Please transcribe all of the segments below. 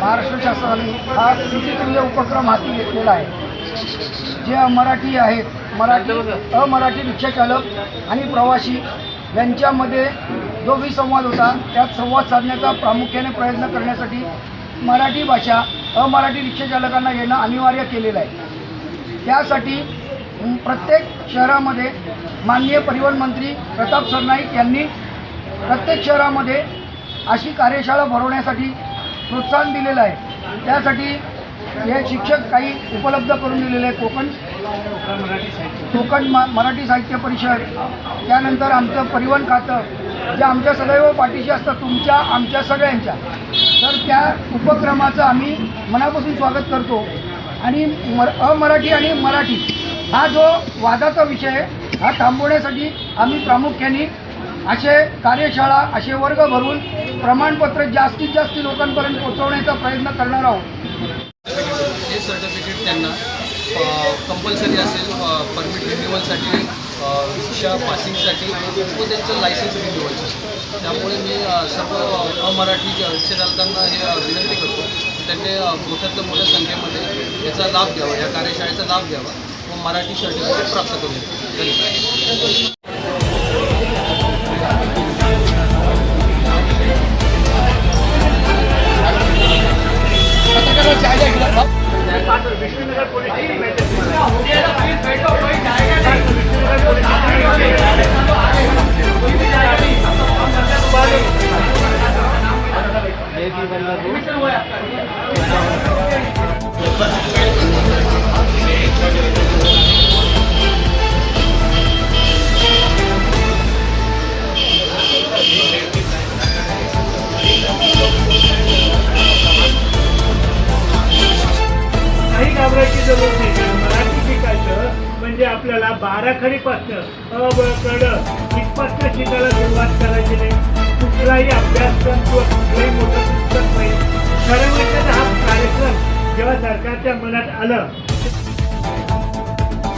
महाराष्ट्र शासनाने हा कृतीतुल्य उपक्रम हाती घेतलेला आहे. जे मराठी आहेत, अमराठी रिक्षाचालक आणि प्रवासी यांच्यामध्ये जो विसंवाद होता त्यात संवाद साधण्याचा प्रामुख्याने प्रयत्न करण्यासाठी मराठी भाषा अमराठी रिक्षाचालकांना येणं अनिवार्य केलेलं आहे. त्यासाठी प्रत्येक शहरामध्ये माननीय परिवहन मंत्री प्रताप सरनाईक यांनी प्रत्येक शहरामध्ये अशी कार्यशाळा भरवण्यासाठी प्रोत्साहन दिलेलं आहे. त्यासाठी हे शिक्षक काही उपलब्ध करून दिलेले आहे. कोकण मराठी साहित्य परिषद, त्यानंतर आमचं परिवहन खातं जे आमच्या सदैव पाठीशी असतं, तुमच्या आमच्या सगळ्यांच्या. तर त्या उपक्रमाचं आम्ही मनापासून स्वागत करतो. आणि अमराठी आणि मराठी हा जो वादाचा विषय आहे हा थांबवण्यासाठी आम्ही प्रामुख्याने असे कार्यशाळा, असे वर्ग भरून प्रमाणपत्र जास्तीत जास्त लोकांपर्यंत पोहोचवण्याचा प्रयत्न करणार आहोत. हे सर्टिफिकेट त्यांना कंपल्सरी असेल परमिट रिन्युअलसाठी, रिक्षा पासिंगसाठी व त्यांचं लायसन्स रिन्युअलसाठी. त्यामुळे मी सर्व अमराठी रिक्षाचालकांना हे विनंती करतो त्यांनी मोठ्यातल्या मोठ्या संख्येमध्ये याचा लाभ घ्यावा, या कार्यशाळेचा लाभ घ्यावा व मराठी सर्टिफिकेट प्राप्त करू. धन्यवाद. काही घाबरायची जरूर नाही. मराठी शिकायचं म्हणजे आपल्याला बाराखडीपासून अ ब क ड इथपासून शिकायला सुरुवात करायची नाही. कुठलाही अभ्यासक्रम किंवा कुठलाही मोठं पुस्तक नाही. खरं म्हणजे हा कार्यक्रम जेव्हा सरकारच्या मनात आलं,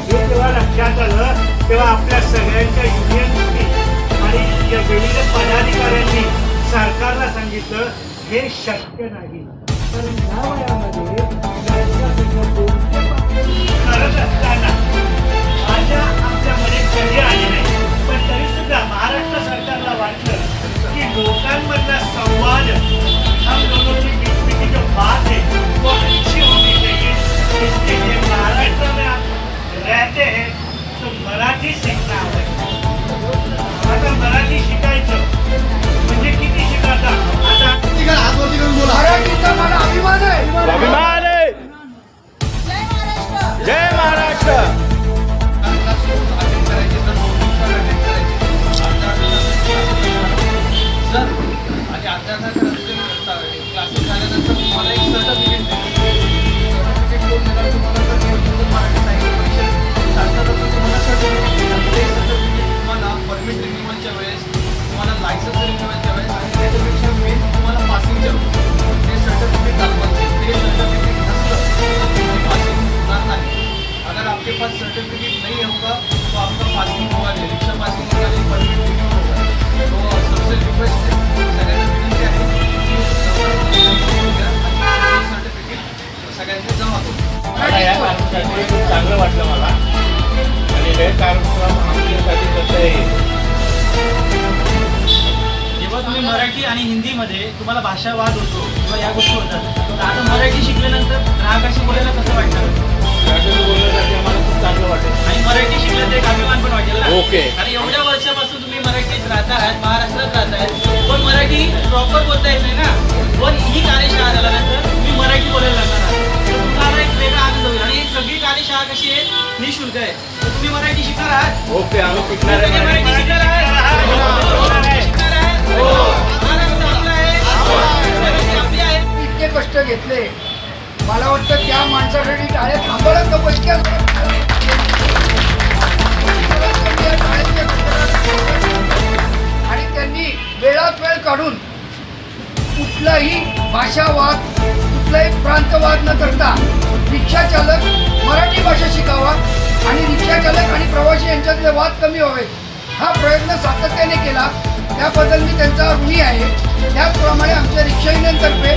हे जेव्हा लक्षात आलं, तेव्हा आपल्या सगळ्यांच्या युनियननी आणि विविध पदाधिकाऱ्यांनी सरकारला सांगितलं हे शक्य नाही. तर या वयामध्ये करत असताना माझ्या आमच्यामध्ये कधी आले नाही. पण तरी सुद्धा महाराष्ट्र सरकारला वाटलं की लोकांमधला संवाद हम दोनों की बीच में की जो बात है वो अच्छी होनी चाहिए. इसके लिए महाराष्ट्र में आप रहते हैं तो मराठी सीखना है. आता मराठी शिकायचं म्हणजे किती शिकायचं. आता मराठीचा मला अभिमान आहे. अभिमान आहे. जय महाराष्ट्र. सर आणि आता क्लासेस झाल्यानंतर मला एक सर्टिफिकेट कोण देणार तुम्हाला. तर मराठी साहित्य परिषद शासनातर्फे तुम्हाला सर्टिफिकेट तुम्हाला परमिट रिन्युअलच्या वेळेस, तुम्हाला लायसन्स रिन्युअलच्या वेळेस आणि त्याच्यापेक्षा मेन तुम्हाला पासिंगच्या वेळेस ते सर्टिफिकेट दाखवायचे. ते सर्टिफिकेट नसलं तुम्ही पासिंग होणार नाही. अगर आपके पास सर्टिफिकेट नहीं होगा तो आपका पासिंग होगा नहीं, रिक्शा पासिंग होगा नहीं, परमिट रिन्यूअल होगा. तो सबसे रिक्वेस्ट है, सगळ्यांना विनंती आहे की सर्टिफिकेट सगळ्यांचे जमा करू. या कार्यक्रमासाठी खूप चांगलं वाटलं मला. आणि हे कार्यक्रम आमच्यासाठी कसं आहे, जेव्हा तुम्ही मराठी आणि हिंदीमध्ये तुम्हाला भाषा वाद होतो किंवा या गोष्टी होतात, तर आता मराठी शिकल्यानंतर ग्राहकाशी बोलायला कसं वाटतं. बोलण्यासाठी आम्हाला खूप चांगलं वाटेल. आणि मराठी शिकलं तर एक अभिमान पण वाटेल ना. ओके. कारण एवढ्या वर्षापासून तुम्ही मराठीत राहता आहात, महाराष्ट्रात राहत आहेत, पण मराठी प्रॉपर बोलता येत नाही ना. पण ही कार्यशाळा झाल्यानंतर तुम्ही मराठी बोलायला लागणार आहात, तर तुम्हाला एक वेगळा आनंद होईल. आणि सगळी कार्यशाळा कशी आहे, निःशुल्क आहे. तर तुम्ही मराठी शिकणार आहात. ओके. आम्ही शिकणार आहे. मराठी शिकणार आहात. शिकणार आहात. महाराष्ट्र आपला आहे, मराठी आपली आहे. इतके कष्ट घेतले, मला वाटतं त्या माणसासाठी टाळे थांबवत नको. इतक्या आणि त्यांनी वेळात वेळ काढून कुठलाही भाषावाद, कुठलाही प्रांतवाद न करता रिक्षाचालक मराठी भाषा शिकावा आणि रिक्षाचालक आणि प्रवासी यांच्यातले वाद कमी व्हावेत हा प्रयत्न सातत्याने केला. त्याबद्दल मी त्यांचा ऋणी आहे. त्याचप्रमाणे आमच्या रिक्षा युनियनतर्फे